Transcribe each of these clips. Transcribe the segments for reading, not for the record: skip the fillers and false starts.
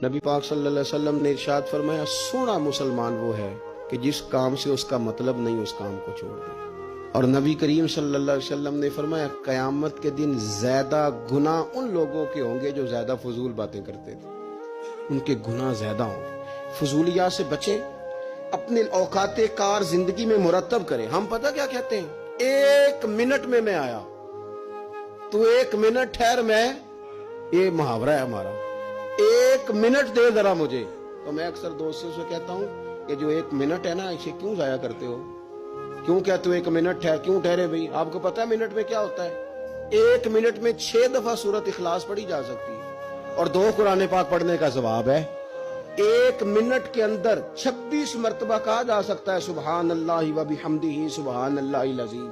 نبی پاک صلی اللہ علیہ وسلم نے ارشاد فرمایا سونا مسلمان وہ ہے کہ جس کام سے اس کا مطلب نہیں اس کام کو چھوڑ دے۔ اور نبی کریم صلی اللہ علیہ وسلم نے فرمایا قیامت کے دن زیادہ گناہ ان لوگوں کے ہوں گے جو زیادہ فضول باتیں کرتے تھے، ان کے گناہ زیادہ ہوں گے۔ فضولیات سے بچیں، اپنے اوقات کار زندگی میں مرتب کریں۔ ہم پتہ کیا کہتے ہیں، 1 منٹ میں آیا، تو 1 منٹ ٹھہر، میں یہ محاورہ ہے ہمارا، 1 منٹ دے ذرا مجھے۔ تو میں اکثر دوستوں سے کہتا ہوں کہ جو 1 منٹ ہے نا، اسے کیوں ضائع کرتے ہو؟ کیوں کہتے ہو 1 منٹ ٹھہر؟ کیوں ٹھہرے بھائی؟ آپ کو پتا ہے منٹ میں کیا ہوتا ہے؟ 1 منٹ میں 6 دفعہ سورۃ اخلاص پڑھی جا سکتی ہے، اور 2 قرآن پاک پڑھنے کا ثواب ہے۔ 1 منٹ کے اندر 26 مرتبہ کہا جا سکتا ہے سبحان اللہ و بحمدہ سبحان اللہ العظیم۔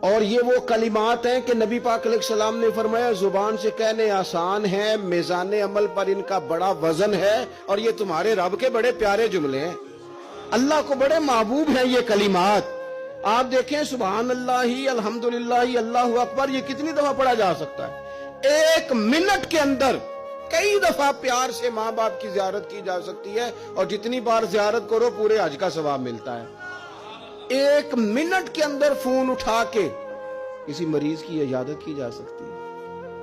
اور یہ وہ کلمات ہیں کہ نبی پاک علیہ السلام نے فرمایا زبان سے کہنے آسان ہے، میزان عمل پر ان کا بڑا وزن ہے، اور یہ تمہارے رب کے بڑے پیارے جملے ہیں، اللہ کو بڑے محبوب ہیں یہ کلمات۔ آپ دیکھیں سبحان اللہ، الحمدللہ، اللہ اکبر، یہ کتنی دفعہ پڑھا جا سکتا ہے؟ 1 منٹ کے اندر کئی دفعہ پیار سے ماں باپ کی زیارت کی جا سکتی ہے، اور جتنی بار زیارت کرو پورے حج کا ثواب ملتا ہے۔ 1 منٹ کے اندر فون اٹھا کے کسی مریض کی عیادت کی جا سکتی ہے۔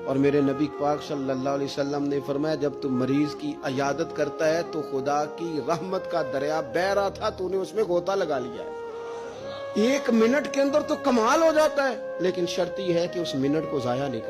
اور میرے نبی پاک صلی اللہ علیہ وسلم نے فرمایا جب تم مریض کی عیادت کرتا ہے تو خدا کی رحمت کا دریا بہہ رہا تھا، تو نے اس میں غوطہ لگا لیا ہے۔ 1 منٹ کے اندر تو کمال ہو جاتا ہے، لیکن شرط یہ ہے کہ اس منٹ کو ضائع نہیں کرنا۔